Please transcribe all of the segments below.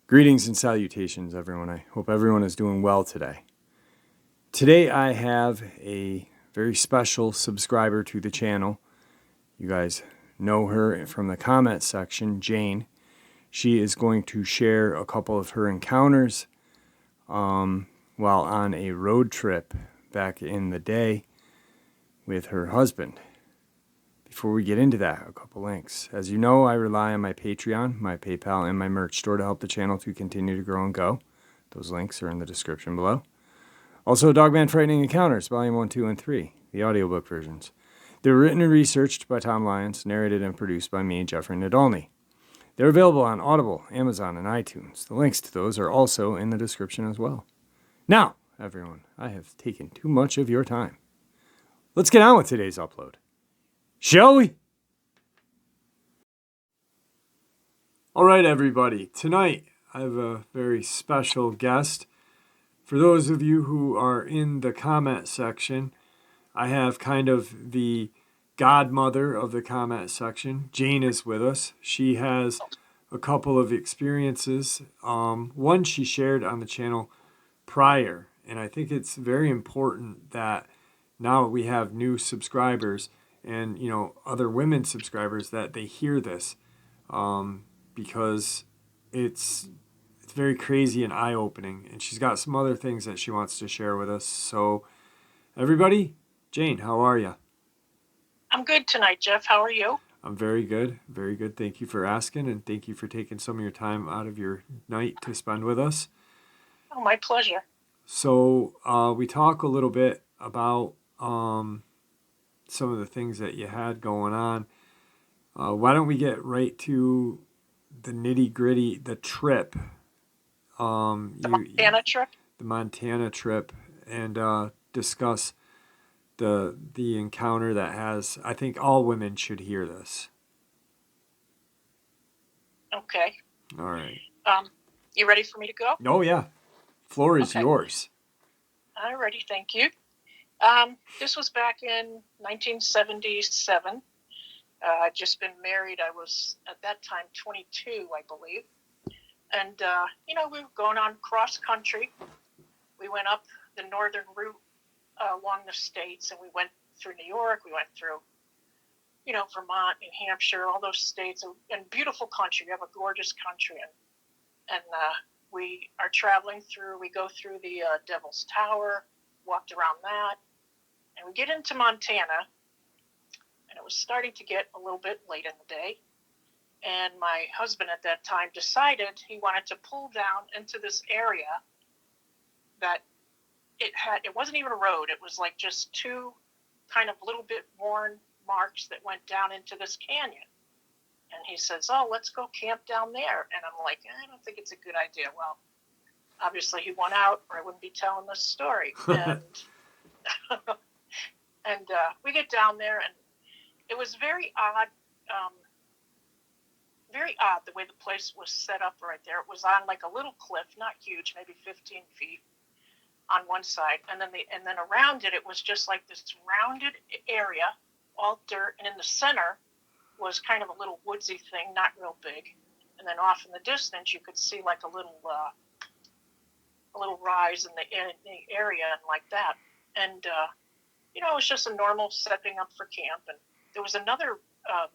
Greetings and salutations, everyone. I hope everyone is doing well today. Today I have a very special subscriber to the channel. You guys know her from the comment section, Jane. She is going to share a couple of her encounters while on a road trip back in the day with her husband. Before we get into that, a couple links. As you know, I rely on my Patreon, my PayPal, and my merch store to help the channel to continue to grow and go. Those links are in the description below. Also, Dogman Frightening Encounters, Volume 1, 2, and 3, the audiobook versions. They were written and researched by Tom Lyons, narrated and produced by me, Jeffrey Nadolny. They're available on Audible, Amazon, and iTunes. The links to those are also in the description as well. Now, everyone, I have taken too much of your time. Let's get on with today's upload. Shall we? All right, everybody. Tonight, I have a very special guest. For those of you who are in the comment section, I have kind of the godmother of the comment section. Jane is with us. She has a couple of experiences. One she shared on the channel prior, and I think it's very important that now we have new subscribers and other women subscribers that they hear this, because it's very crazy and eye-opening, and she's got some other things that she wants to share with us. So everybody, Jane, how are you? I'm good tonight, Jeff. How are you? I'm very good, very good. Thank you for asking, and thank you for taking some of your time out of your night to spend with us. Oh, my pleasure. So we talk a little bit about some of the things that you had going on. Why don't we get right to the nitty-gritty, the trip. Montana trip? The Montana trip, and discuss the encounter that has, I think all women should hear this. Okay. All right. You ready for me to go? Oh, yeah. Floor is yours. All righty, thank you. This was back in 1977. I'd just been married. I was, at that time, 22, I believe. And, we were going on cross country. We went up the northern route along the states, and we went through New York. We went through, Vermont, New Hampshire, all those states. And beautiful country. We have a gorgeous country. And we are traveling through, we go through the Devil's Tower, walked around that. And we get into Montana, and it was starting to get a little bit late in the day. And my husband at that time decided he wanted to pull down into this area that it wasn't even a road. It was like just two kind of little bit worn marks that went down into this canyon. And he says, oh, let's go camp down there. And I'm like, I don't think it's a good idea. Well, obviously he went out, or I wouldn't be telling this story. And we get down there, and it was very odd. Very odd the way the place was set up right there. It was on like a little cliff, not huge, maybe 15 feet on one side, and then around it, it was just like this rounded area, all dirt, and in the center was kind of a little woodsy thing, not real big. And then off in the distance, you could see like a little rise in the area and like that. And it was just a normal setting up for camp. And there was another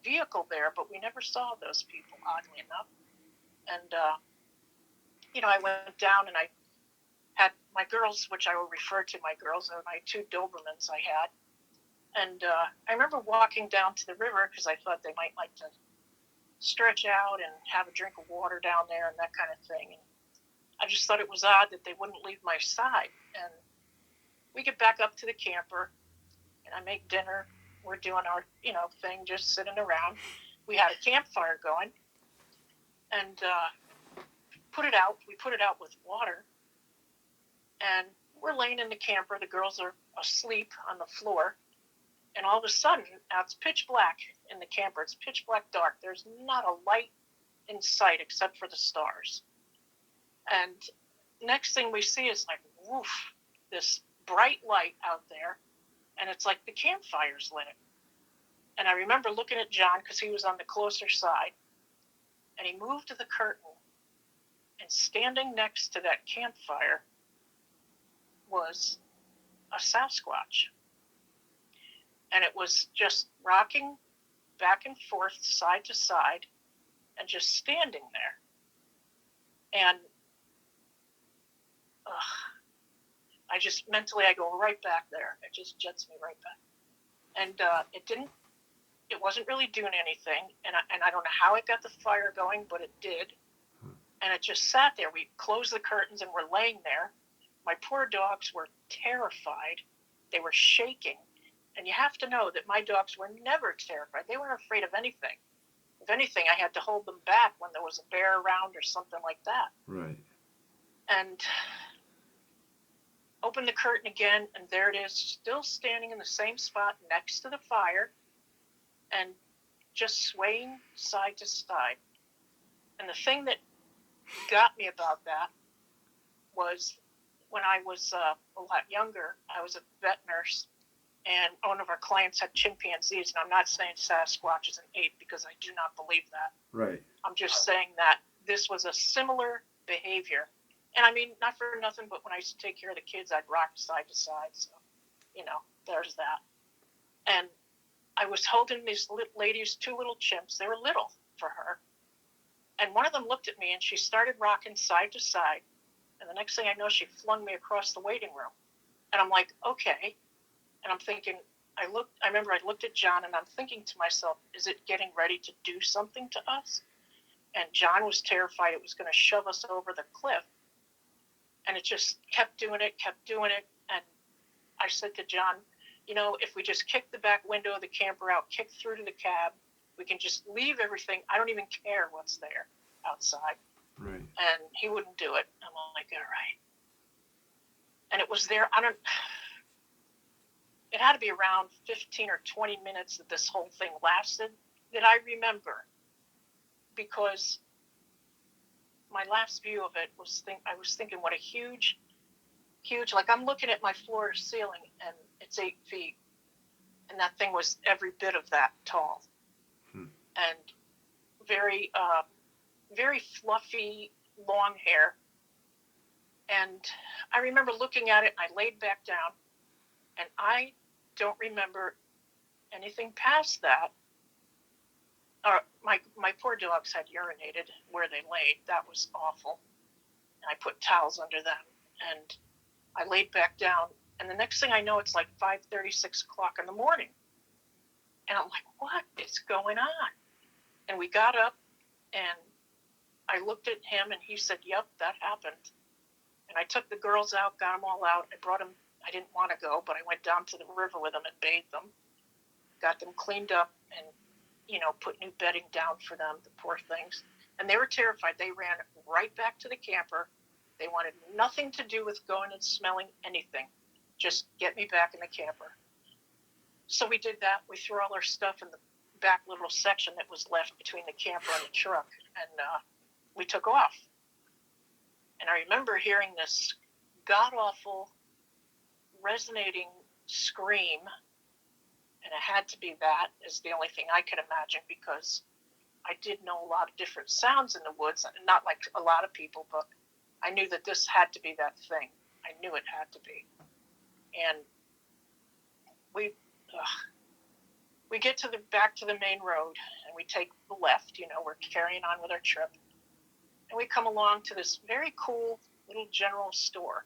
vehicle there, but we never saw those people, oddly enough. And I went down, and I had my girls, which I will refer to my girls, are my two Dobermans I had. And I remember walking down to the river because I thought they might like to stretch out and have a drink of water down there and that kind of thing. And I just thought it was odd that they wouldn't leave my side. And we get back up to the camper, and I make dinner. We're doing our, thing, just sitting around. We had a campfire going, and we put it out with water. And we're laying in the camper. The girls are asleep on the floor. And all of a sudden, it's pitch black in the camper. It's pitch black dark. There's not a light in sight except for the stars. And next thing we see is like, woof, this bright light out there. and it's like the campfire's lit. And I remember looking at John because he was on the closer side, and he moved to the curtain, and standing next to that campfire was a Sasquatch. And it was just rocking back and forth, side to side, and just standing there. And I just mentally, I go right back there. It just jets me right back. And it wasn't really doing anything. And I don't know how it got the fire going, but it did. And it just sat there. We closed the curtains and we're laying there. My poor dogs were terrified. They were shaking. And you have to know that my dogs were never terrified. They weren't afraid of anything. If anything, I had to hold them back when there was a bear around or something like that. Right. And open the curtain again, and there it is, still standing in the same spot next to the fire and just swaying side to side. And the thing that got me about that was when I was a lot younger, I was a vet nurse, and one of our clients had chimpanzees, and I'm not saying Sasquatch is an ape because I do not believe that. Right. I'm just saying that this was a similar behavior. And I mean, not for nothing, but when I used to take care of the kids, I'd rock side to side. So, there's that. And I was holding these ladies, two little chimps. They were little for her. And one of them looked at me, and she started rocking side to side. And the next thing I know, she flung me across the waiting room. And I'm like, okay. And I'm thinking, I remember I looked at John, and I'm thinking to myself, is it getting ready to do something to us? And John was terrified it was going to shove us over the cliff. And it just kept doing it. And I said to John, if we just kick the back window of the camper out, kick through to the cab, we can just leave everything. I don't even care what's there outside. Right. And he wouldn't do it. I'm like, all right. And it was there. It had to be around 15 or 20 minutes that this whole thing lasted that I remember, because my last view of it was I was thinking what a huge, like I'm looking at my floor to ceiling and it's 8 feet, and that thing was every bit of that tall, and very, very fluffy, long hair. And I remember looking at it, and I laid back down, and I don't remember anything past that. My poor dogs had urinated where they laid. That was awful. And I put towels under them, and I laid back down. And the next thing I know, it's like 5:30, 6 o'clock in the morning. And I'm like, what is going on? And we got up, and I looked at him, and he said, yep, that happened. And I took the girls out, got them all out. I brought them. I didn't want to go, but I went down to the river with them and bathed them, got them cleaned up, and put new bedding down for them, the poor things. And they were terrified. They ran right back to the camper. They wanted nothing to do with going and smelling anything. Just get me back in the camper. So we did that. We threw all our stuff in the back little section that was left between the camper and the truck, and we took off. And I remember hearing this god-awful, resonating scream, and it had to be that, is the only thing I could imagine, because I did know a lot of different sounds in the woods, not like a lot of people, but I knew that this had to be that thing. I knew it had to be. And we get back to the main road, and we take the left, we're carrying on with our trip. And we come along to this very cool little general store.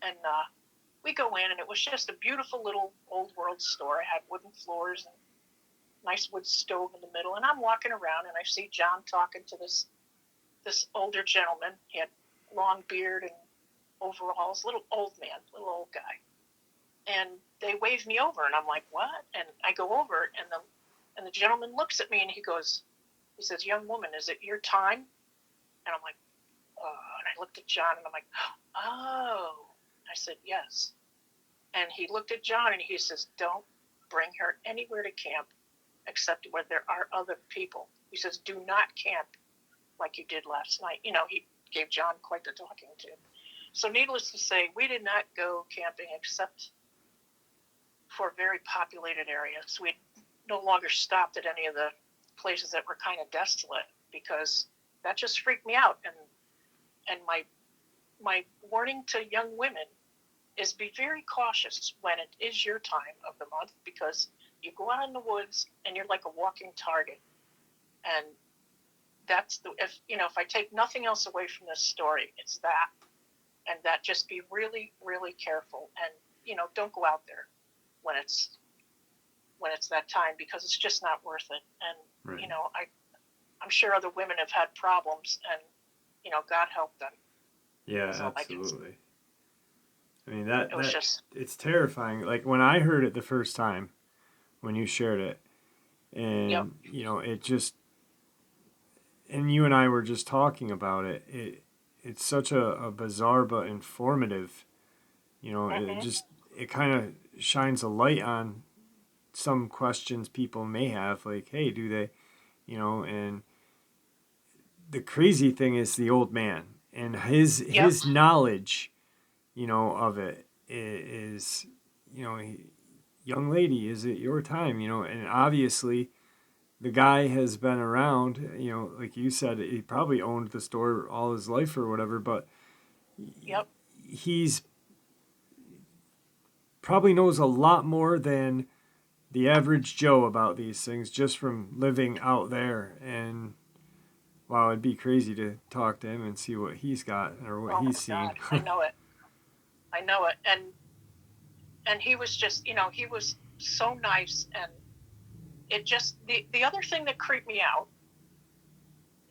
And we go in, and it was just a beautiful little old world store. It had wooden floors and nice wood stove in the middle. And I'm walking around, and I see John talking to this older gentleman. He had long beard and overalls, little old guy. And they wave me over, and I'm like, what? And I go over, and the gentleman looks at me, and he says, young woman, is it your time? And I'm like, oh. And I looked at John, and I'm like, oh. I said, yes. And he looked at John, and he says, don't bring her anywhere to camp except where there are other people. He says, do not camp like you did last night. He gave John quite the talking to. So needless to say, we did not go camping except for very populated areas. We no longer stopped at any of the places that were kind of desolate because that just freaked me out. And my warning to young women is be very cautious when it is your time of the month, because you go out in the woods and you're like a walking target. And that's if I take nothing else away from this story, it's that. And that, just be really, really careful, and don't go out there when it's that time, because it's just not worth it. And Right. I'm sure other women have had problems, and God help them. Yeah, So absolutely. I mean, that it was just, it's terrifying. Like when I heard it the first time, when you shared it, yep. and it just, and you and I were just talking about it. It's such a bizarre but informative. Mm-hmm. It kind of shines a light on some questions people may have, like, hey, do they, and the crazy thing is the old man and his Yep. knowledge, of it is, young lady, is it your time? And obviously the guy has been around, like you said, he probably owned the store all his life or whatever, but Yep. he's probably knows a lot more than the average Joe about these things just from living out there. And wow, it'd be crazy to talk to him and see what he's got or what Oh my he's seen. God, I know it. I know it. And he was just, he was so nice. And it just, the other thing that creeped me out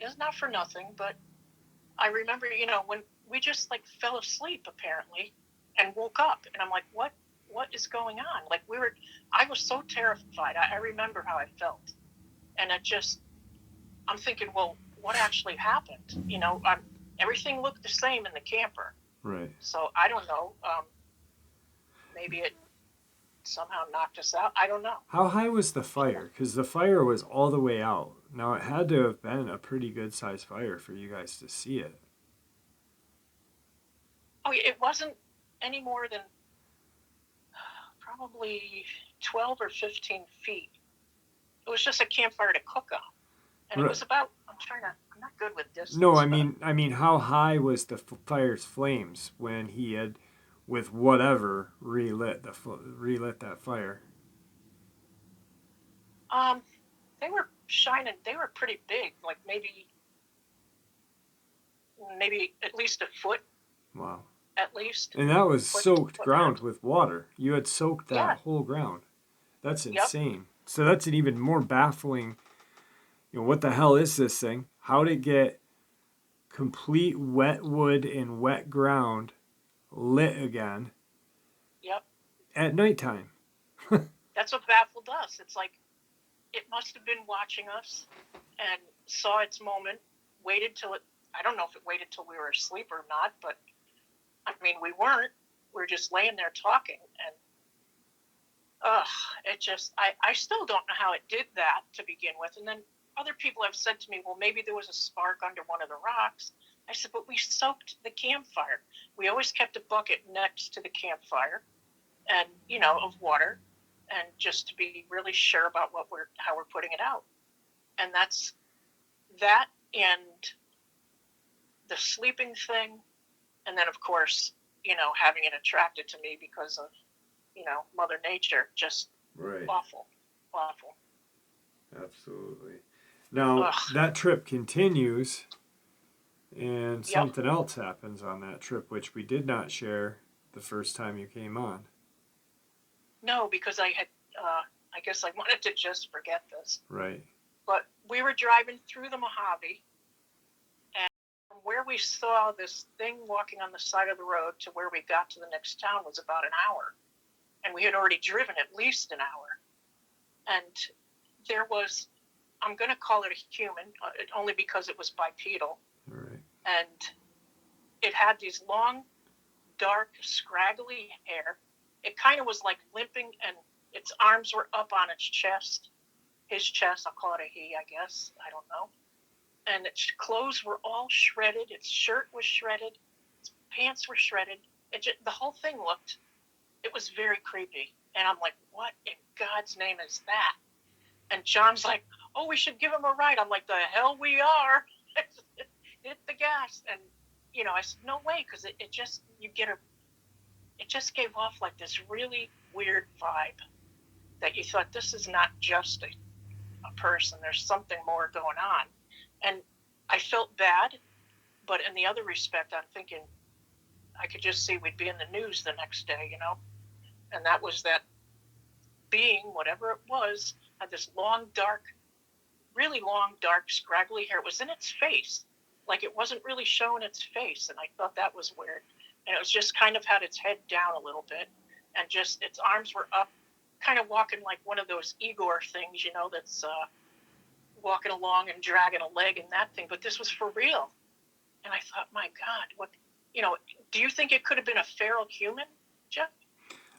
is not for nothing, but I remember, when we just like fell asleep apparently and woke up, and I'm like, what is going on? Like I was so terrified. I remember how I felt. And I'm thinking, well, what actually happened? Everything looked the same in the camper. Right. So I don't know. Maybe it somehow knocked us out. I don't know. How high was the fire? Because the fire was all the way out. Now, it had to have been a pretty good sized fire for you guys to see it. Oh, it wasn't any more than probably 12 or 15 feet. It was just a campfire to cook on. And it was about, I'm not good with distance. No, I mean, how high was the fire's flames when he had, with whatever, relit that fire? They were shining. They were pretty big, like maybe at least a foot. Wow. At least. And that was soaked ground with water. You had soaked that whole ground. That's insane. Yep. So that's an even more baffling, what the hell is this thing? How'd it get complete wet wood and wet ground lit again? Yep. At nighttime. That's what baffled us. It's like it must have been watching us and saw its moment, waited till it, I don't know if it waited till we were asleep or not, but I mean, we weren't. We were just laying there talking, and it just, I still don't know how it did that to begin with. And then other people have said to me, well, maybe there was a spark under one of the rocks. I said, but we soaked the campfire. We always kept a bucket next to the campfire and, of water, and just to be really sure about how we're putting it out. And that's that, and the sleeping thing. And then, of course, having it attracted to me because of, Mother Nature, just right. Awful. Absolutely. Now, that trip continues, and something else happens on that trip, which we did not share the first time you came on. No, because I guess I wanted to just forget this. Right. But we were driving through the Mojave, and from where we saw this thing walking on the side of the road to where we got to the next town was about an hour. And we had already driven at least an hour. And there was, I'm going to call it a human, only because it was bipedal. Right. And it had these long, dark, scraggly hair. It kind of was like limping, and its arms were up on its chest. His chest, I'll call it a he, I guess. I don't know. And its clothes were all shredded. Its shirt was shredded. Its pants were shredded. The whole thing it was very creepy. And I'm like, what in God's name is that? And John's like, oh, we should give him a ride. I'm like, the hell we are. Hit the gas. And, I said, no way, because it just, it just gave off like this really weird vibe that you thought, this is not just a person. There's something more going on. And I felt bad, but in the other respect, I'm thinking, I could just see we'd be in the news the next day, and that was that being, whatever it was, had this really long, dark, scraggly hair. It was in its face, like it wasn't really showing its face, and I thought that was weird. And it was just kind of had its head down a little bit, and just its arms were up, kind of walking like one of those Igor things, that's walking along and dragging a leg and that thing. But this was for real. And I thought, my God, what, do you think it could have been a feral human, Jeff?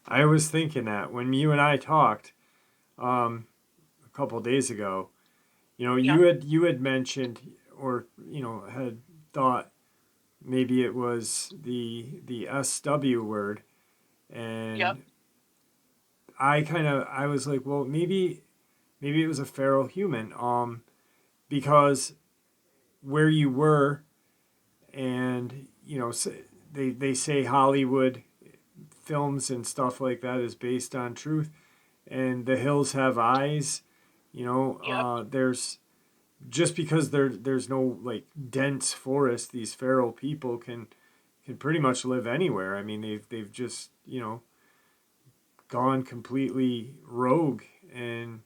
I was thinking that when you and I talked a couple of days ago, you had mentioned or had thought maybe it was the SW word, and Yep. I was like, well, maybe it was a feral human, because where you were, and they say Hollywood films and stuff like that is based on truth, and the hills have eyes. Yep. There's just because there's no like dense forest, these feral people can pretty much live anywhere. I mean, they've just gone completely rogue, and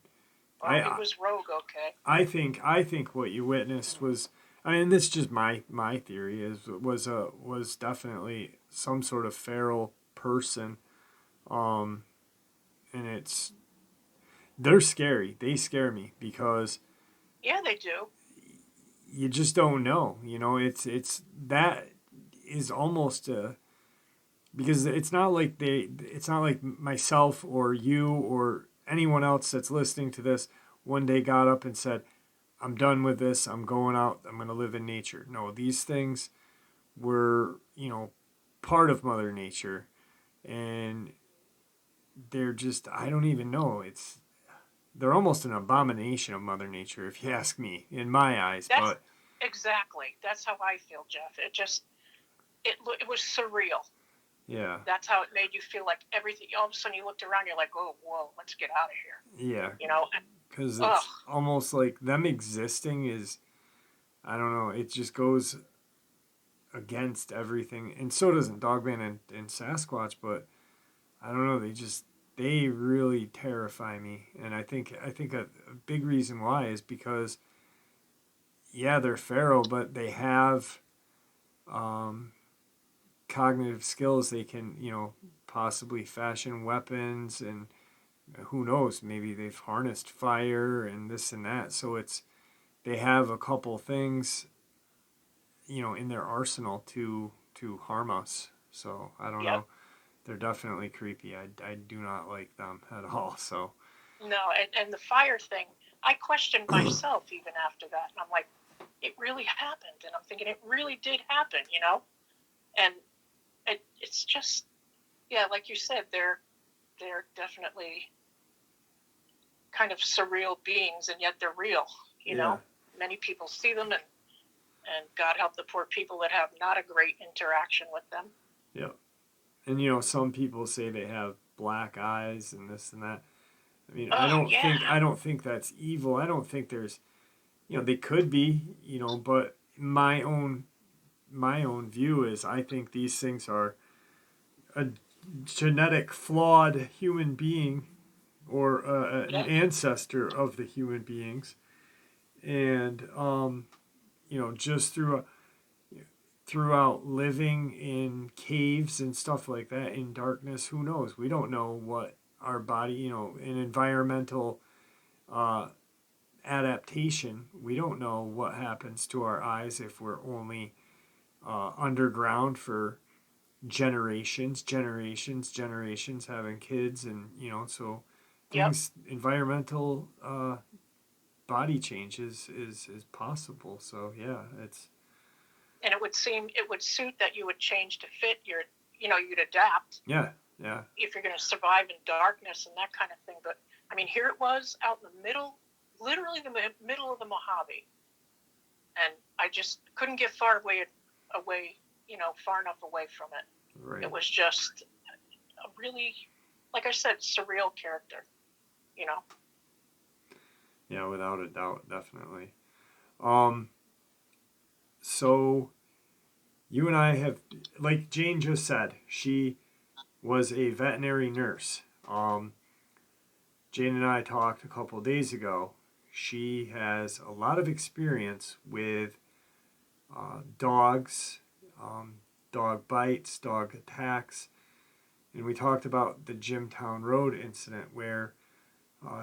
Well, it was rogue, okay. I think what you witnessed was, I mean, this is just my theory, was definitely some sort of feral person, um, and they're scary. They scare me because Yeah, they do. you just don't know. It's that is almost a, because it's not like myself or you or anyone else that's listening to this one day got up and said, I'm done with this. I'm going out. I'm going to live in nature. No, these things were, part of Mother Nature, and they're just, I don't even know. They're almost an abomination of Mother Nature, if you ask me, in my eyes. That's But exactly. That's how I feel, Jeff. It was surreal. yeah, That's how it made you feel, like everything. All of a sudden, you looked around. You're like, oh, whoa, let's get out of here. yeah, And, because ugh. it's almost like them existing is, I don't know, it just goes against everything. And so doesn't Dogman and Sasquatch, but I don't know, they really terrify me. And I think a big reason why is because, yeah, they're feral, but they have um, cognitive skills. They can, possibly fashion weapons, and who knows, maybe they've harnessed fire and this and that. So they have a couple things, in their arsenal to harm us. So I don't Yep. know. They're definitely creepy. I do not like them at all. So No, and the fire thing, I questioned myself even after that. And I'm like, it really happened. And I'm thinking, it really did happen, And it's just, yeah, like you said, they're definitely kind of surreal beings, and yet they're real, yeah, Many people see them, and God help the poor people that have not a great interaction with them. yeah. And some people say they have black eyes and this and that. I mean, Oh, yeah. I don't think that's evil. I don't think there's, they could be, but my own view is, I think these things are a genetic flawed human being, or an Yep. ancestor of the human beings, and just throughout living in caves and stuff like that in darkness, who knows? We don't know what our body, in environmental uh, adaptation, we don't know what happens to our eyes if we're only underground for generations having kids, and so Yep. things, environmental body changes is possible. So yeah, it's And it would suit that you would change to fit you'd adapt. yeah, Yeah. if you're going to survive in darkness and that kind of thing. But I mean, here it was out in the middle, literally the middle of the Mojave, and I just couldn't get far away, far enough away from it. Right. It was just a really, like I said, surreal character, you know. Yeah, without a doubt, definitely. So you and I have, like Jane just said, she was a veterinary nurse. Jane and I talked a couple of days ago. She has a lot of experience with dogs, dog bites, dog attacks, and we talked about the Jimtown Road incident where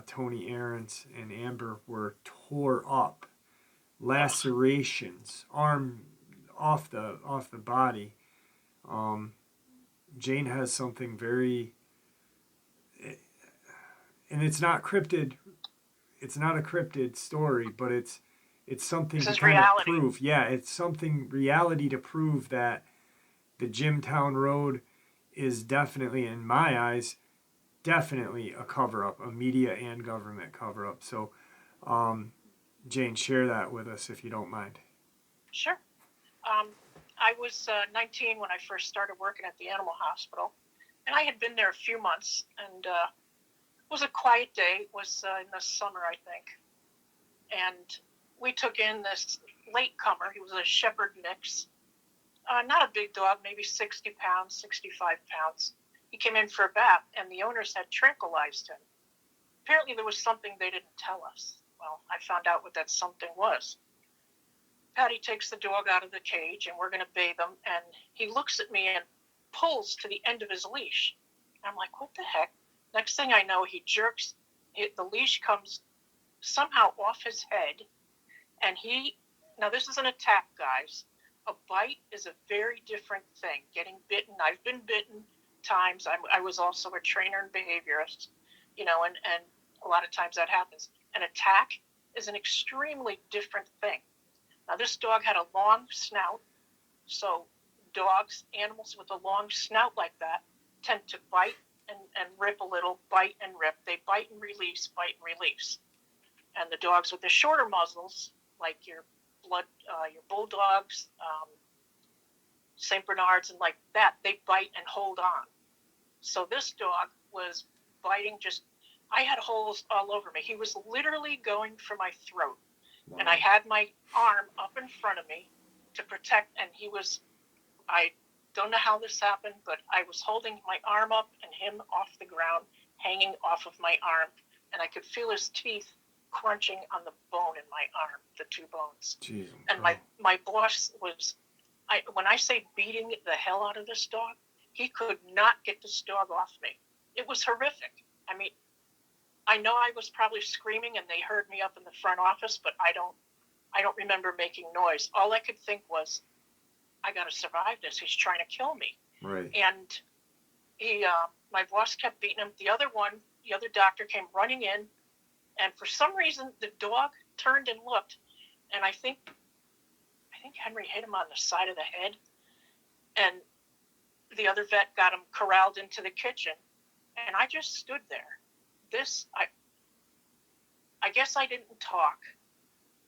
Tony Aarons and Amber were tore up, lacerations, arm off the body. Jane has something very, and it's not cryptid. It's not a cryptid story, but it's something This to is kind of reality. prove. Yeah, it's something reality to prove that the Jimtown Road is definitely, in my eyes, definitely a cover up, a media and government cover up. So, Jane, share that with us if you don't mind. Sure. I was 19 when I first started working at the animal hospital, and I had been there a few months, and it was a quiet day. It was in the summer, I think, and we took in this latecomer. He was a shepherd mix, not a big dog, maybe 60 pounds, 65 pounds. He came in for a bath, and the owners had tranquilized him. Apparently, there was something they didn't tell us. Well, I found out what that something was. Patty takes the dog out of the cage, and we're going to bathe him, and he looks at me and pulls to the end of his leash. I'm like, what the heck? Next thing I know, he jerks. The leash comes somehow off his head, and now this is an attack, guys. A bite is a very different thing. Getting bitten, I've been bitten times. I was also a trainer and behaviorist, and a lot of times that happens. An attack is an extremely different thing. Now, this dog had a long snout, so animals with a long snout like that, tend to bite and rip a little, bite and rip. They bite and release, bite and release. And the dogs with the shorter muzzles, like your bulldogs, St. Bernards, and like that, they bite and hold on. So this dog was biting I had holes all over me. He was literally going for my throat. Wow. And I had my arm up in front of me to protect, and I don't know how this happened, but I was holding my arm up and him off the ground, hanging off of my arm, and I could feel his teeth crunching on the bone in my arm, the two bones. Jeez, and my boss when I say beating the hell out of this dog, he could not get this dog off me. It was horrific. I mean, I know I was probably screaming and they heard me up in the front office, but I don't remember making noise. All I could think was, I got to survive this. He's trying to kill me. Right. And my boss kept beating him. The other doctor came running in, and for some reason the dog turned and looked, and I think Henry hit him on the side of the head, and the other vet got him corralled into the kitchen, and I just stood there. I guess I didn't talk,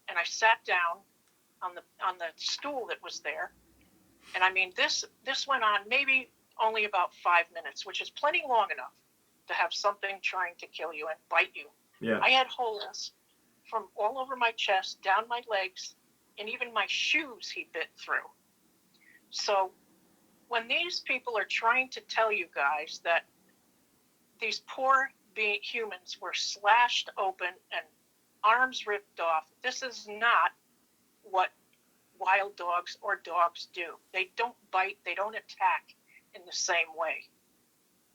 and I sat down on the stool that was there, and I mean this went on maybe only about 5 minutes, which is plenty long enough to have something trying to kill you and bite you. Yeah. I had holes from all over my chest, down my legs, and even my shoes he bit through. So when these people are trying to tell you guys that these poor humans were slashed open and arms ripped off, this is not what wild dogs or dogs do. They don't bite, they don't attack in the same way.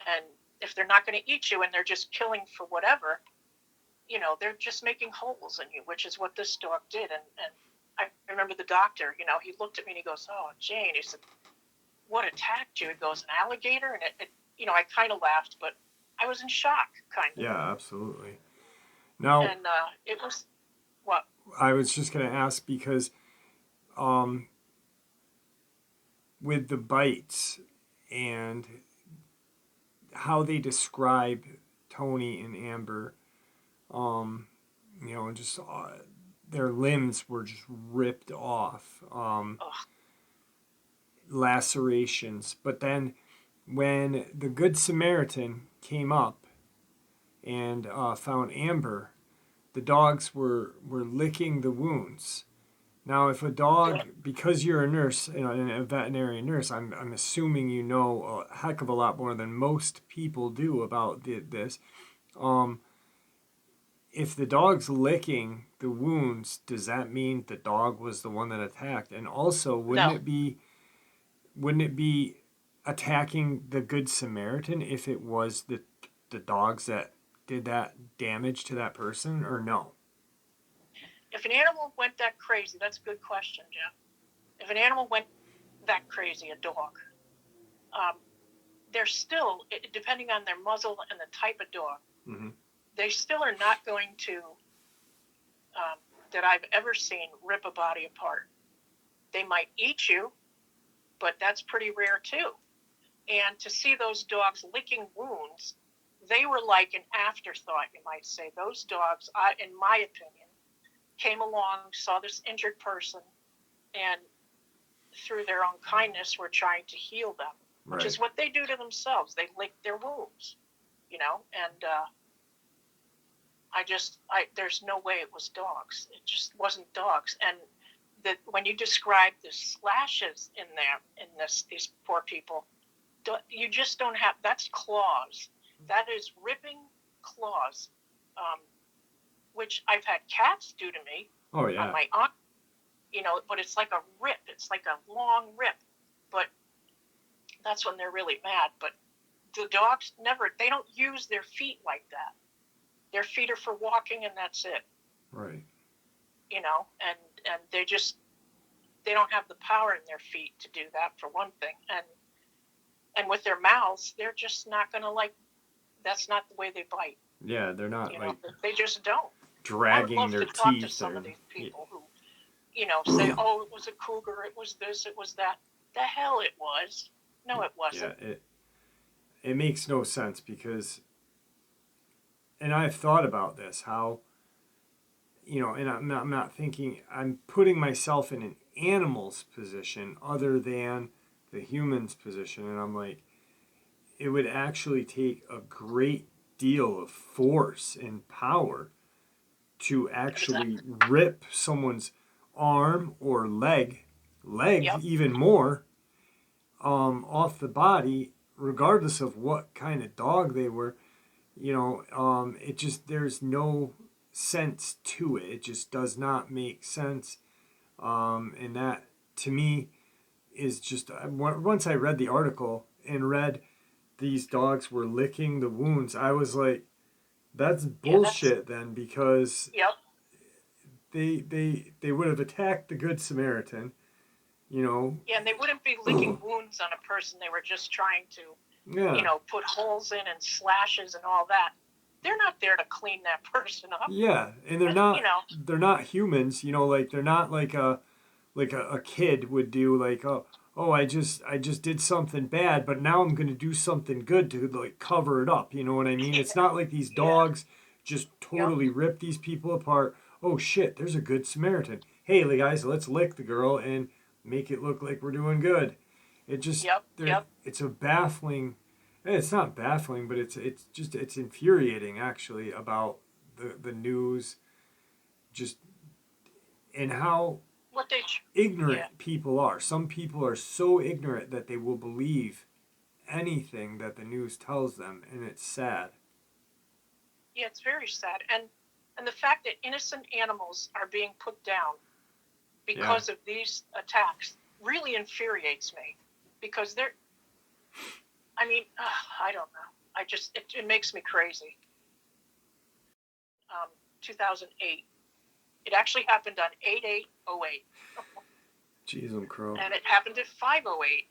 And if they're not going to eat you and they're just killing for whatever, they're just making holes in you, which is what this dog did. And I remember the doctor, he looked at me and he goes, "Oh, Jane," he said, "what attacked you?" He goes, "An alligator?" And I kind of laughed, but I was in shock, kind of. Yeah, absolutely. Now, and it was what? I was just going to ask because with the bites and how they describe Tony and Amber, just their limbs were just ripped off, lacerations. But then when the Good Samaritan came up and found Amber, the dogs were licking the wounds. Now, if a dog, because you're a nurse, a veterinary nurse, I'm assuming you know a heck of a lot more than most people do about this. If the dog's licking the wounds, does that mean the dog was the one that attacked? And also, wouldn't No. it be attacking the Good Samaritan if it was the dogs that did that damage to that person, or no? If an animal went that crazy, that's a good question, Jeff. If an animal went that crazy, a dog, they're still, depending on their muzzle and the type of dog, Mm-hmm. they still are not going to, that I've ever seen, rip a body apart. They might eat you, but that's pretty rare too. And to see those dogs licking wounds, they were like an afterthought, you might say. Those dogs, in my opinion, came along, saw this injured person, and through their own kindness were trying to heal them, which is what they do to themselves. They lick their wounds, and there's no way it was dogs. It just wasn't dogs. And when you describe the slashes in these poor people, you just don't have, that's claws. That is ripping claws, which I've had cats do to me. Oh, yeah. On my aunt, but it's like a rip. It's like a long rip. But that's when they're really mad. But the dogs they don't use their feet like that. Their feet are for walking and that's it. Right. And they don't have the power in their feet to do that, for one thing. And with their mouths, they're just not going to that's not the way they bite. Yeah, they're not they just don't. dragging I would love their to talk teeth. to some of these people who, say, "Oh, it was a cougar, it was this, it was that." The hell it was. No, it wasn't. Yeah, it makes no sense because, and I've thought about this, how, and I'm not thinking, I'm putting myself in an animal's position other than the human's position, and I'm like, it would actually take a great deal of force and power to actually rip someone's arm or leg even more, off the body, regardless of what kind of dog they were. It just, there's no sense to it. It just does not make sense. And that, to me, is just, once I read the article and read these dogs were licking the wounds, I was like, that's bullshit then, because they would have attacked the Good Samaritan, Yeah, and they wouldn't be licking wounds on a person. They were just trying to, put holes in and slashes and all that. They're not there to clean that person up. Yeah, and they're not humans, they're not like a kid would do, like, oh, I just did something bad, but now I'm going to do something good to cover it up. You know what I mean? It's not like these dogs just totally rip these people apart. Oh shit, there's a Good Samaritan. Hey, guys, let's lick the girl and make it look like we're doing good. It just it's a baffling. It's not baffling, but it's infuriating actually about the news, just, and how ignorant people are. Some people are so ignorant that they will believe anything that the news tells them, and it's sad. Yeah, it's very sad. And the fact that innocent animals are being put down because of these attacks really infuriates me, because I don't know. It makes me crazy. 2008. It actually happened on 8/8/08. Jeez, I'm crow. And it happened at 5/08.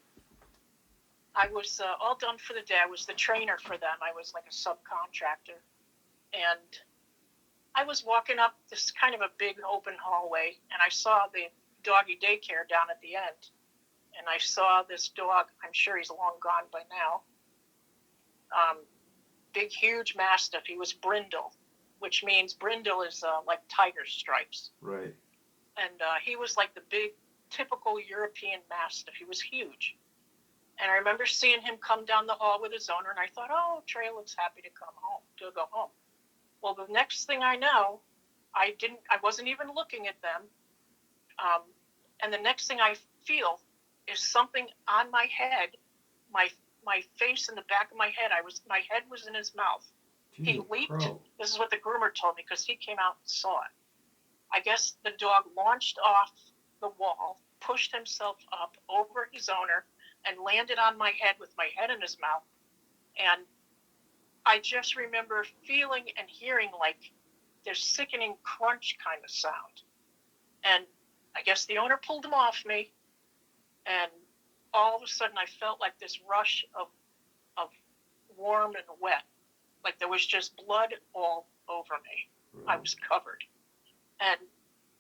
I was all done for the day. I was the trainer for them. I was like a subcontractor. And I was walking up this kind of a big open hallway, and I saw the doggy daycare down at the end. And I saw this dog, I'm sure he's long gone by now, Big, huge mastiff. He was brindle, which means brindle is like tiger stripes. Right. And he was like the big, typical European mastiff. He was huge. And I remember seeing him come down the hall with his owner, and I thought, oh, Trey looks happy to go home. Well, the next thing I know, I wasn't even looking at them. And the next thing I feel is something on my head, my face in the back of my head. My head was in his mouth. Jeez, he leaped. Crow. This is what the groomer told me, because he came out and saw it. I guess the dog launched off the wall, pushed himself up over his owner, and landed on my head with my head in his mouth. And I just remember feeling and hearing like this sickening crunch kind of sound. And I guess the owner pulled him off me, and all of a sudden I felt like this rush of warm and wet, like there was just blood all over me. I was covered. And,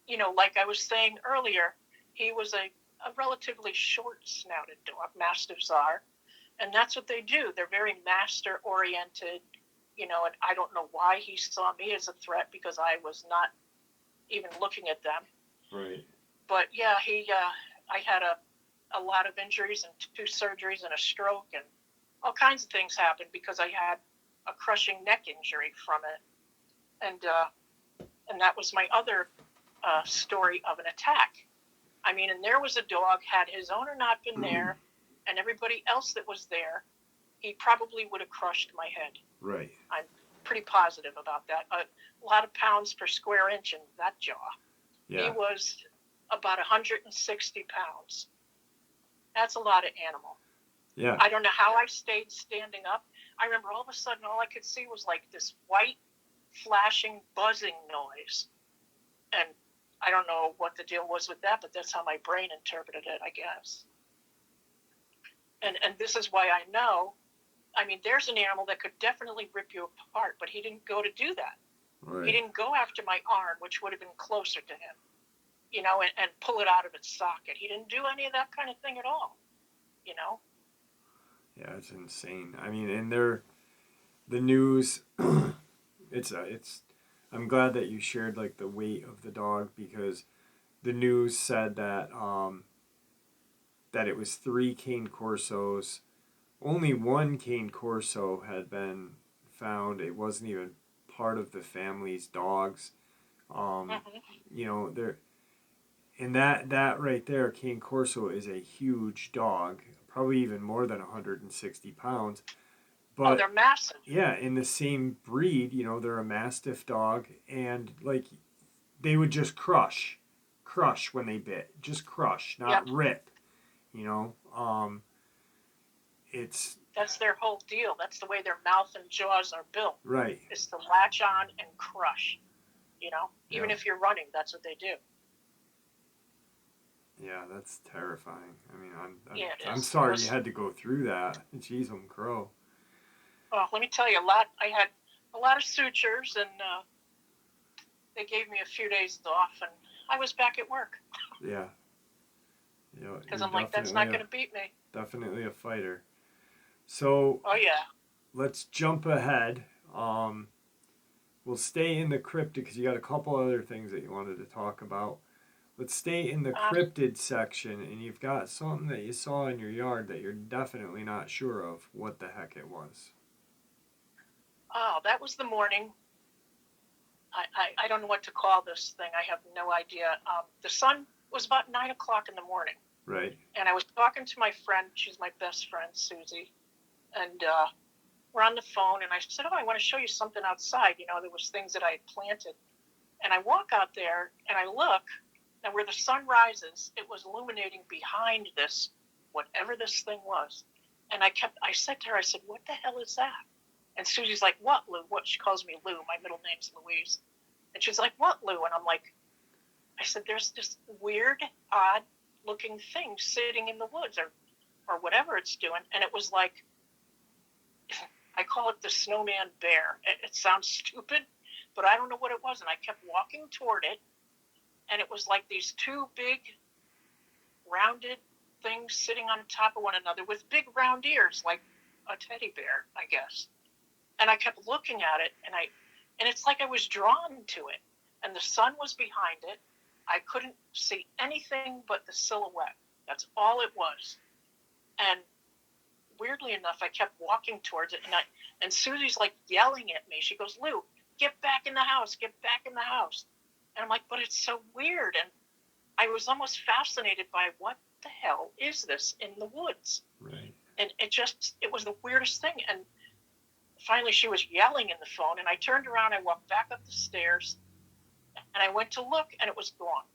you know, like I was saying earlier, he was a relatively short-snouted dog. Mastiffs are. And that's what they do. They're very master-oriented, you know, and I don't know why he saw me as a threat, because I was not even looking at them. Right. But, yeah, I had a lot of injuries and 2 surgeries and a stroke, and all kinds of things happened because I had a crushing neck injury from it. And that was my other story of an attack. I mean, and there was a dog, had his owner not been there and everybody else that was there, he probably would have crushed my head. Right. I'm pretty positive about that. A lot of pounds per square inch in that jaw. Yeah. He was about 160 pounds. That's a lot of animal. Yeah. I don't know how I stayed standing up. I remember all of a sudden all I could see was like this white flashing buzzing noise. And I don't know what the deal was with that, but that's how my brain interpreted it, I guess. And this is why I know, I mean, there's an animal that could definitely rip you apart, but he didn't go to do that. Right. He didn't go after my arm, which would have been closer to him, you know, and pull it out of its socket. He didn't do any of that kind of thing at all, you know? Yeah, it's insane. I mean, and the news, I'm glad that you shared like the weight of the dog, because the news said that that it was 3 cane corsos. Only 1 cane corso had been found. It wasn't even part of the family's dogs. You know, and that right there, cane corso is a huge dog, probably even more than 160 pounds. But, they're massive. Yeah, in the same breed, you know, they're a mastiff dog, and like they would just crush when they bit, just crush, not rip. You know, that's their whole deal. That's the way their mouth and jaws are built. Right. It's to latch on and crush. You know, even if you're running, that's what they do. Yeah, that's terrifying. I mean, I'm sorry you had to go through that. Jeez, crow. Oh, let me tell you, I had a lot of sutures, and they gave me a few days off, and I was back at work. Yeah. Because I'm like, that's not going to beat me. Definitely a fighter. So. Oh yeah. Let's jump ahead. We'll stay in the cryptid because you got a couple other things that you wanted to talk about. Let's stay in the cryptid section, and you've got something that you saw in your yard that you're definitely not sure of what the heck it was. Oh, that was the morning. I don't know what to call this thing. I have no idea. The sun was about 9 o'clock in the morning. Right. And I was talking to my friend. She's my best friend, Susie. And we're on the phone, and I said, oh, I want to show you something outside. You know, there was things that I had planted. And I walk out there, and I look, and where the sun rises, it was illuminating behind this, whatever this thing was. And I said to her, I said, what the hell is that? And Susie's like, what, Lou? What? She calls me Lou. My middle name's Louise. And she's like, what, Lou? And I'm like, I said, there's this weird, odd-looking thing sitting in the woods or whatever it's doing. And it was like, I call it the snowman bear. It sounds stupid, but I don't know what it was. And I kept walking toward it, and it was like these 2 big, rounded things sitting on top of one another with big round ears, like a teddy bear, I guess. And I kept looking at it, and it's like I was drawn to it. And the sun was behind it. I couldn't see anything but the silhouette. That's all it was. And weirdly enough, I kept walking towards it, and Susie's like yelling at me. She goes, "Lou, get back in the house, get back in the house." And I'm like, but it's so weird. And I was almost fascinated by what the hell is this in the woods? Right. And it was the weirdest thing. And finally she was yelling in the phone, and I turned around, I walked back up the stairs, and I went to look, and it was gone.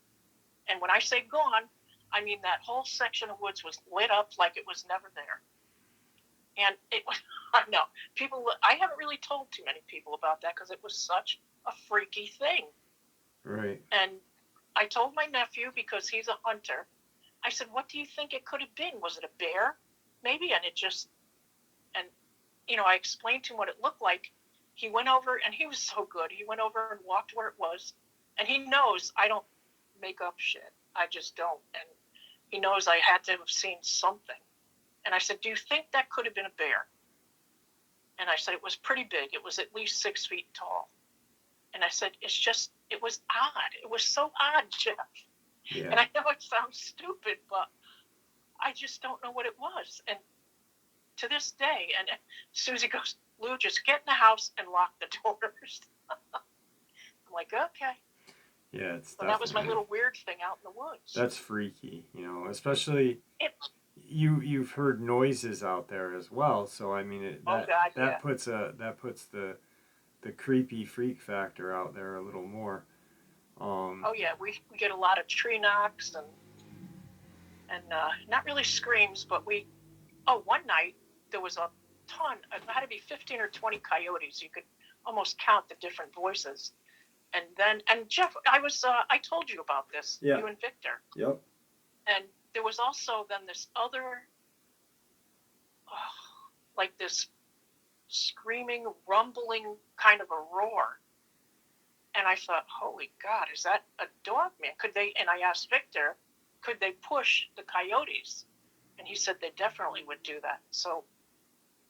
And when I say gone, I mean that whole section of woods was lit up like it was never there. And it was, I know, I haven't really told too many people about that because it was such a freaky thing. Right. And I told my nephew, because he's a hunter, I said, "What do you think it could have been? Was it a bear? Maybe." And I explained to him what it looked like. He went over, and he was so good. He went over and walked where it was. And he knows I don't make up shit. I just don't. And he knows I had to have seen something. And I said, "Do you think that could have been a bear?" And I said, "It was pretty big. It was at least 6 feet tall." And I said, it was odd. It was so odd, Jeff. Yeah. And I know it sounds stupid, but I just don't know what it was. And to this day, and Susie goes, "Lou, just get in the house and lock the doors." I'm like, okay. Yeah, it's So that was my little weird thing out in the woods. That's freaky, especially you've heard noises out there as well. So I mean, that puts the creepy freak factor out there a little more. Oh yeah, we get a lot of tree knocks and not really screams, but one night there was a ton. It had to be 15 or 20 coyotes. You could almost count the different voices. And Jeff, I told you about this. Yeah. You and Victor. Yep. And there was also then this other, like this screaming, rumbling kind of a roar. And I thought, holy God, is that a Dogman? And I asked Victor, could they push the coyotes? And he said they definitely would do that. So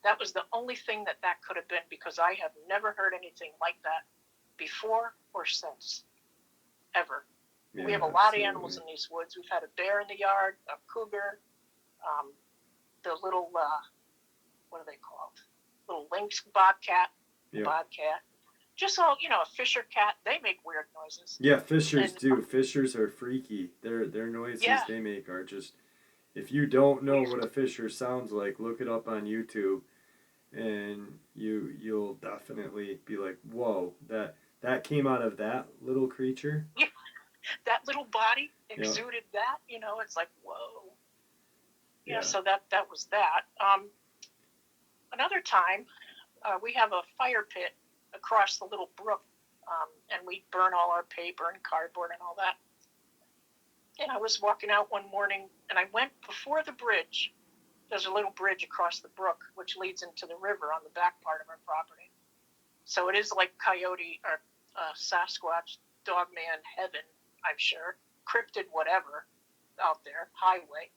that was the only thing that could have been, because I have never heard anything like that before or since, ever. Yeah, we have a lot of animals in these woods. We've had a bear in the yard, a cougar, the little, what are they called? Little lynx bobcat, just all, a fisher cat. They make weird noises. Yeah, fishers do. Fishers are freaky. Their noises they make are just, if you don't know what a fisher sounds like, look it up on YouTube, and you'll definitely be like, whoa, that came out of that little creature. Yeah, that little body exuded that. It's like, whoa. Yeah. So that was that. Another time, we have a fire pit across the little brook, and we burn all our paper and cardboard and all that. And I was walking out one morning, and I went before the bridge. There's a little bridge across the brook, which leads into the river on the back part of our property. So it is like coyote or Sasquatch, Dogman heaven, I'm sure. Cryptid, whatever, out there, highway.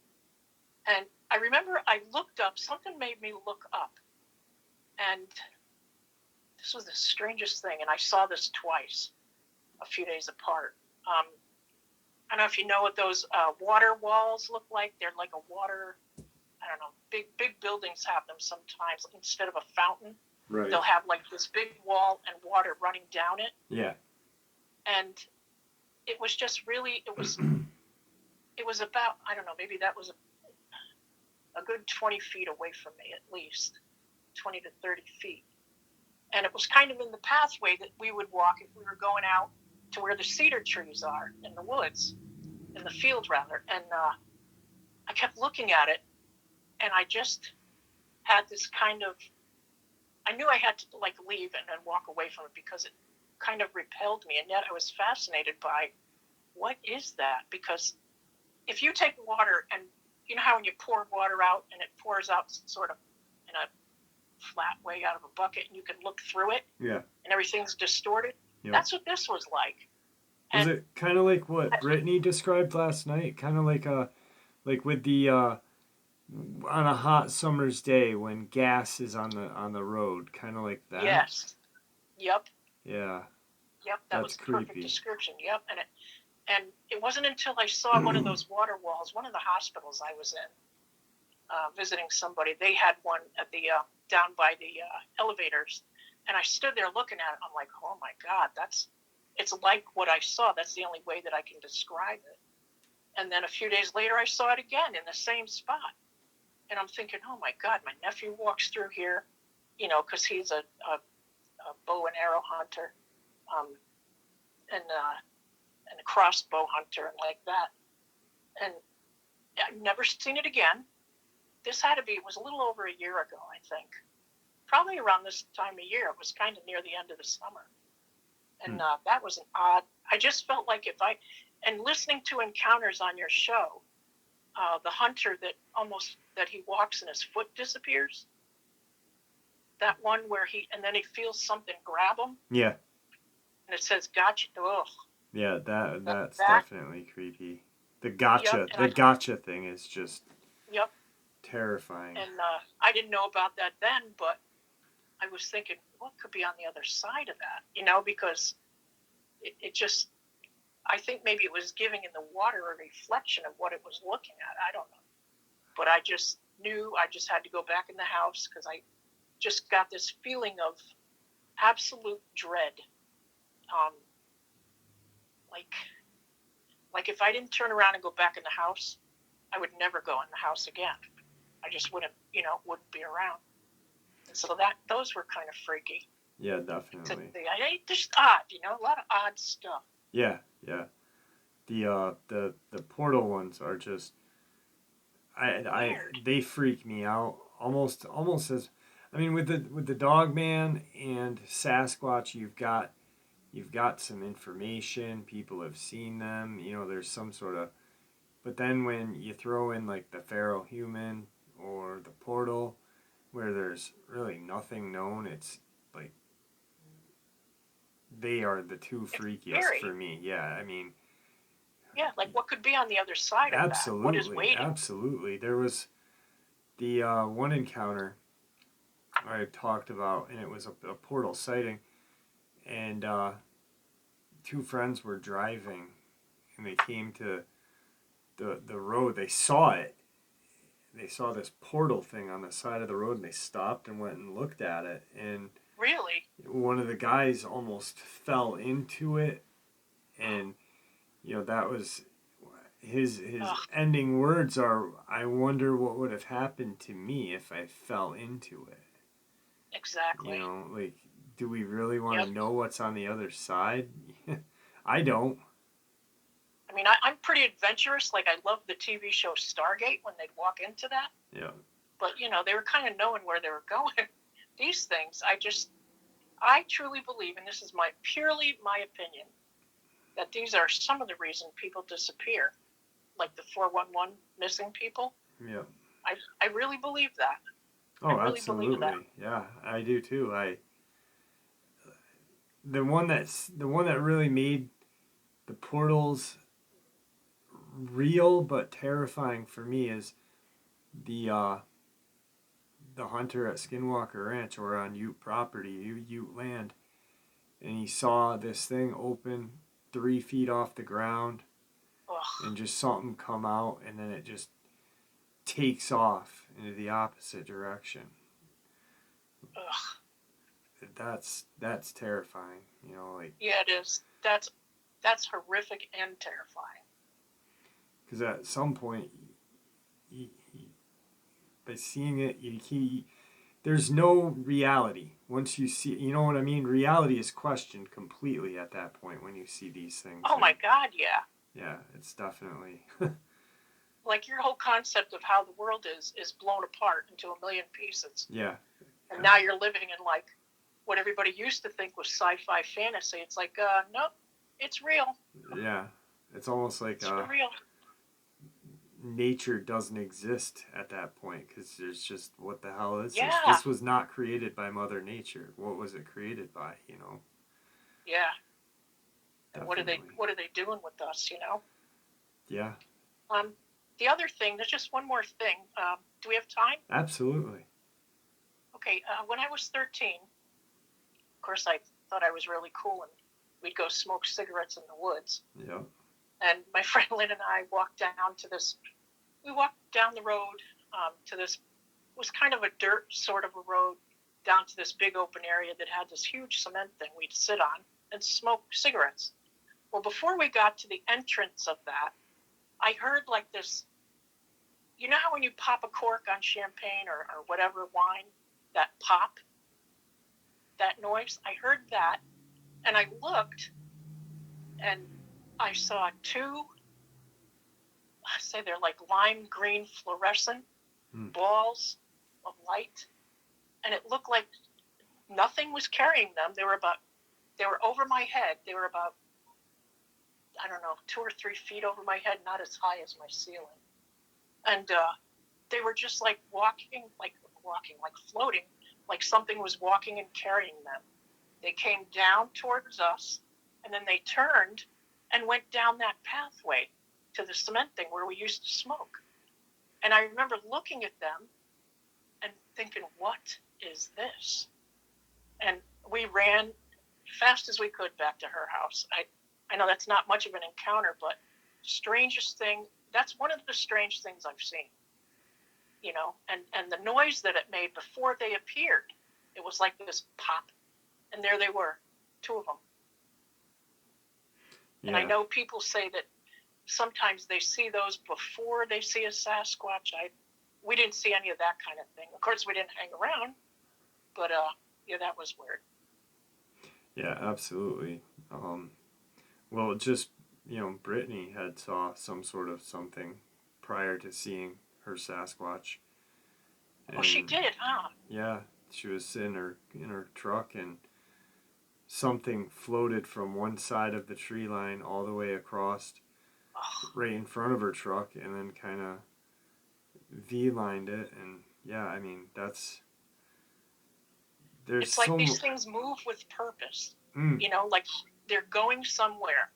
And I remember I looked up, something made me look up. And this was the strangest thing, and I saw this twice, a few days apart. I don't know if you know what those water walls look like. They're like a water, I don't know, big buildings have them sometimes. Instead of a fountain, right, they'll have like this big wall and water running down it. Yeah. And it was just really, it was about, I don't know, maybe that was a good 20 feet away from me at least, 20 to 30 feet. And it was kind of in the pathway that we would walk if we were going out to where the cedar trees are in the woods, in the field rather. And I kept looking at it, and I just had this kind of, I knew I had to like leave and then walk away from it because it kind of repelled me. And yet I was fascinated by, what is that? Because if you take water, and you know how when you pour water out and it pours out sort of in a flat way out of a bucket, and you can look through it, and everything's distorted. Yep. That's what this was like. Was it kind of like what Brittany described last night? Kind of like with the on a hot summer's day when gas is on the road, kind of like that. Yes. Yep. Yeah, Yep. That that's was the perfect creepy. description. Yep. And it wasn't until I saw one of those water walls, one of the hospitals I was in, visiting somebody. They had one at the down by the elevators, and I stood there looking at it. I'm like, oh my God, it's like what I saw. That's the only way that I can describe it. And then a few days later, I saw it again in the same spot, and I'm thinking, oh my God, my nephew walks through here, because he's a bow and arrow hunter, um, and a crossbow hunter, and like that. And I've never seen it again. It was a little over a year ago, I think. Probably around this time of year. It was kind of near the end of the summer. And that was an odd, I just felt like and listening to encounters on your show, the hunter that he walks and his foot disappears. That one where and then he feels something grab him. Yeah. And it says, gotcha. Ugh. Yeah, that's definitely creepy. The gotcha thing is just terrifying. And I didn't know about that then, but I was thinking, what could be on the other side of that? Because it just, I think maybe it was giving in the water a reflection of what it was looking at. I don't know. But I just knew I just had to go back in the house because I just got this feeling of absolute dread. Like if I didn't turn around and go back in the house, I would never go in the house again. I just wouldn't be around. And so those were kind of freaky. Yeah, definitely. Just odd, a lot of odd stuff. Yeah. The portal ones are just, they freak me out almost as, I mean, with the Dogman and Sasquatch, you've got some information. People have seen them. There's some sort of, but then when you throw in like the feral human or the portal, where there's really nothing known, it's like they are the two freakiest for me. Yeah, I mean. Yeah, like what could be on the other side of that? What is waiting? Absolutely. There was the one encounter I talked about, and it was a portal sighting, and two friends were driving, and they came to the road. They saw it. They saw this portal thing on the side of the road, and they stopped and went and looked at it. And really, one of the guys almost fell into it, and that was his ending words are, "I wonder what would have happened to me if I fell into it." Exactly. Like, do we really want to know what's on the other side? I don't. I mean, I'm pretty adventurous. Like, I love the TV show Stargate when they'd walk into that. Yeah. But, they were kind of knowing where they were going. These things, I truly believe, and this is purely my opinion, that these are some of the reasons people disappear. Like the 411 missing people. Yeah. I really believe that. Oh, really absolutely. Yeah, I do too. The one that really made the portals real but terrifying for me is the hunter at Skinwalker Ranch, or on Ute property, Ute land, and he saw this thing open 3 feet off the ground. Ugh. And just something come out, and then it just takes off into the opposite direction. Ugh. That's terrifying, like. Yeah, it is. That's horrific and terrifying. Because at some point, by seeing it, there's no reality. Once you see, you know what I mean? Reality is questioned completely at that point when you see these things. Oh my God, yeah. Yeah, it's definitely. Like your whole concept of how the world is blown apart into a million pieces. Yeah. And now you're living in like what everybody used to think was sci-fi fantasy. It's like, nope, it's real. Yeah, it's almost like it's real. Nature doesn't exist at that point because there's just, what the hell is this? This was not created by Mother Nature. What was it created by? Yeah. And what are they doing with us? Yeah. the other thing, there's just one more thing. Do we have time? Absolutely. Okay, when I was 13, of course, I thought I was really cool, and we'd go smoke cigarettes in the woods. Yeah. And my friend Lynn and I walked down the road to this, it was kind of a dirt sort of a road, down to this big open area that had this huge cement thing we'd sit on and smoke cigarettes. Well, before we got to the entrance of that, I heard like this, you know how when you pop a cork on champagne or whatever wine, that pop, that noise? I heard that, and I looked, and I saw two, I say they're like lime green fluorescent balls of light, and it looked like nothing was carrying them. They were over my head. They were about, I don't know, 2 or 3 feet over my head, not as high as my ceiling. And they were just like floating, like something was walking and carrying them. They came down towards us, and then they turned and went down that pathway to the cement thing where we used to smoke. And I remember looking at them and thinking, what is this? And we ran fast as we could back to her house. I know that's not much of an encounter, but strangest thing, that's one of the strange things I've seen. You know, and the noise that it made before they appeared, it was like this pop, and there they were, 2 of them. Yeah. And I know people say that sometimes they see those before they see a Sasquatch. We didn't see any of that kind of thing. Of course, we didn't hang around, but yeah, that was weird. Yeah, absolutely. Well, just, Brittany had saw some sort of something prior to seeing her Sasquatch. And, she did, huh? Yeah, she was in her truck, and something floated from one side of the tree line all the way across, right in front of her truck, and then kind of V-lined it. And yeah, I mean, it's like these things move with purpose. You know, like they're going somewhere.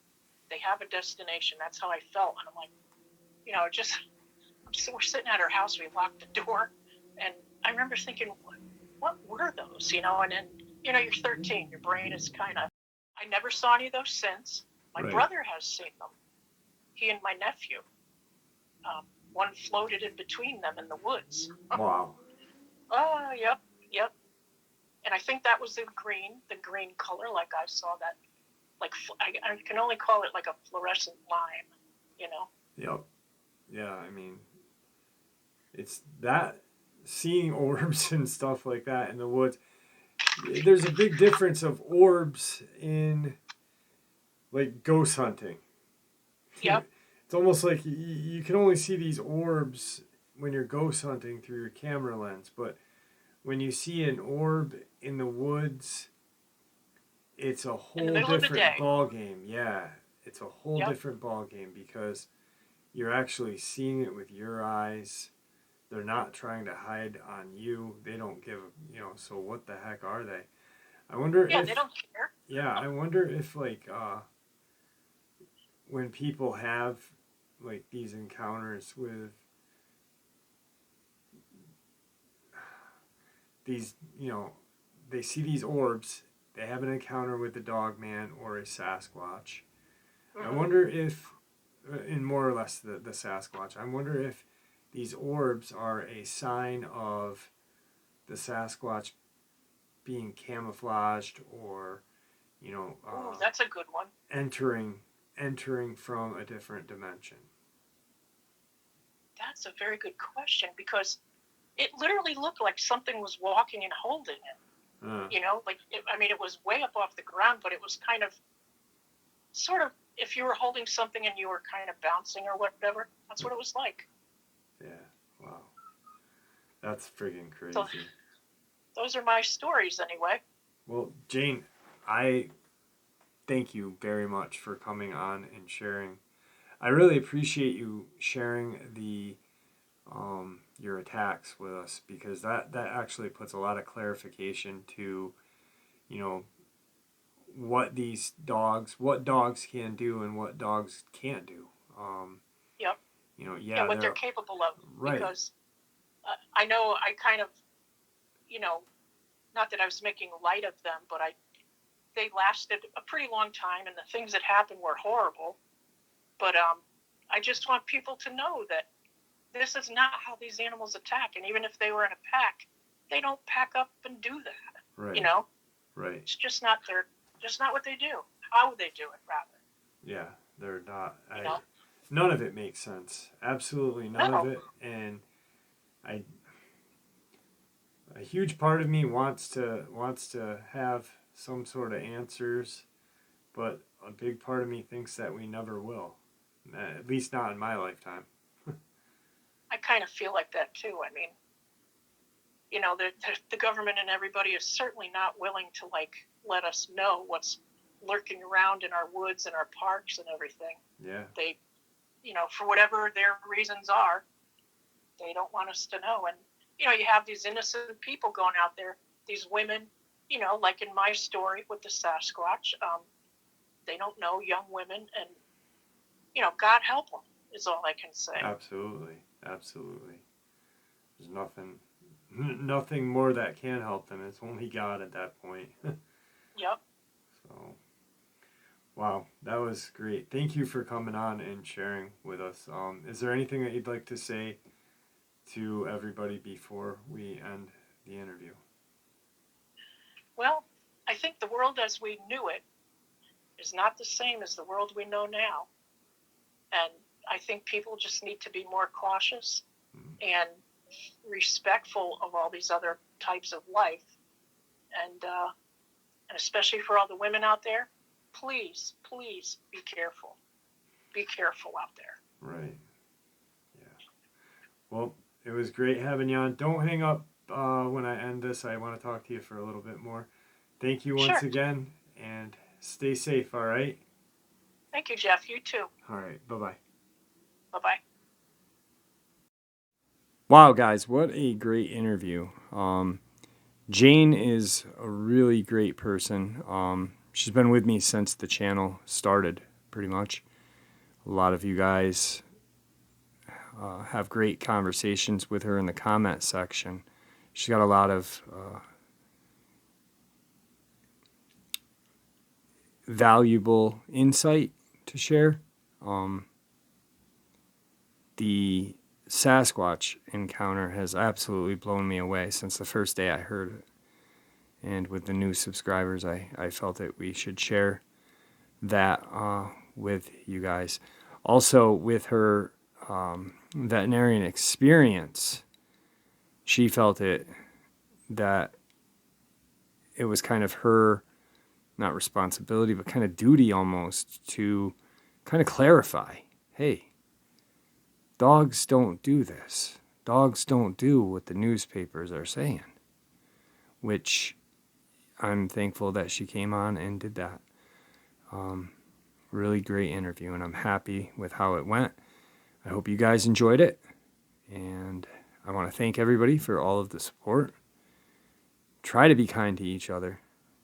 They have a destination. That's how I felt. And I'm like, we're sitting at her house. We locked the door, and I remember thinking, what were those? And then, you're 13. Your brain is kind of. I never saw any of those since. My brother has seen them. He and my nephew. One floated in between them in the woods. Wow. Oh, yep. And I think that was the green color. Like I saw that. Like I can only call it like a fluorescent lime. Yep. Yeah, I mean, it's that, seeing orbs and stuff like that in the woods. There's a big difference of orbs in, like, ghost hunting. Yep. It's almost like you can only see these orbs when you're ghost hunting through your camera lens, but when you see an orb in the woods, it's a whole different ball game. Yeah, it's a whole different ball game because you're actually seeing it with your eyes. They're not trying to hide on you. They don't give, so what the heck are they? I wonder if... Yeah, they don't care. Yeah, I wonder if, like, when people have, like, these encounters with these, they see these orbs, they have an encounter with the Dogman or a Sasquatch. I wonder if, in more or less the Sasquatch, I wonder if these orbs are a sign of the Sasquatch being camouflaged or, that's a good one. Entering from a different dimension. That's a very good question because it literally looked like something was walking and holding it. It was way up off the ground, but it was kind of, sort of, if you were holding something and you were kind of bouncing or whatever, that's what it was like. Yeah, wow. That's friggin' crazy. So, those are my stories anyway. Well, Jane, I thank you very much for coming on and sharing. I really appreciate you sharing your attacks with us because that actually puts a lot of clarification to, what dogs can do and what dogs can't do. Yep. Yeah, what they're capable of. right. Because I know I kind of, not that I was making light of them, but they lasted a pretty long time, and the things that happened were horrible. But I just want people to know that this is not how these animals attack. And even if they were in a pack, they don't pack up and do that. Right. Right. It's just not what they do. How they do it, rather. Yeah, they're not. None of it makes sense. Absolutely none of it. And a huge part of me wants to have some sort of answers, but a big part of me thinks that we never will. At least not in my lifetime. I kind of feel like that too. I mean, the government and everybody is certainly not willing to let us know what's lurking around in our woods and our parks and everything. Yeah. They, for whatever their reasons are, they don't want us to know. And, you have these innocent people going out there, these women, like in my story with the Sasquatch, they don't know, young women, and, God help them is all I can say. Absolutely. There's nothing more that can help them. It's only God at that point. Yep. So, wow, that was great. Thank you for coming on and sharing with us. Is there anything that you'd like to say to everybody before we end the interview? Well, I think the world as we knew it is not the same as the world we know now. And I think people just need to be more cautious and respectful of all these other types of life. And especially for all the women out there, please be careful. Be careful out there. Right. Yeah. Well, it was great having you on. Don't hang up when I end this. I want to talk to you for a little bit more. Thank you once again, and stay safe, all right? Thank you, Jeff. You too. All right. Bye-bye. Bye-bye. Wow, guys, what a great interview. Jane is a really great person. She's been with me since the channel started, pretty much. A lot of you guys have great conversations with her in the comment section. She's got a lot of valuable insight to share. The Sasquatch encounter has absolutely blown me away since the first day I heard it. And with the new subscribers, I felt that we should share that with you guys. Also, with her veterinarian experience, she felt that it was kind of her, not responsibility, but kind of duty almost to kind of clarify, hey, dogs don't do this. Dogs don't do what the newspapers are saying, which I'm thankful that she came on and did that. Really great interview, and I'm happy with how it went. I hope you guys enjoyed it, and I want to thank everybody for all of the support. Try to be kind to each other.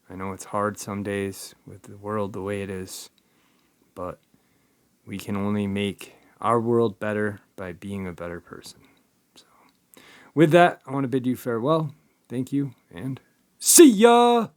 I know it's hard some days with the world the way it is, but we can only make our world better by being a better person. So, with that, I want to bid you farewell. Thank you, and see ya!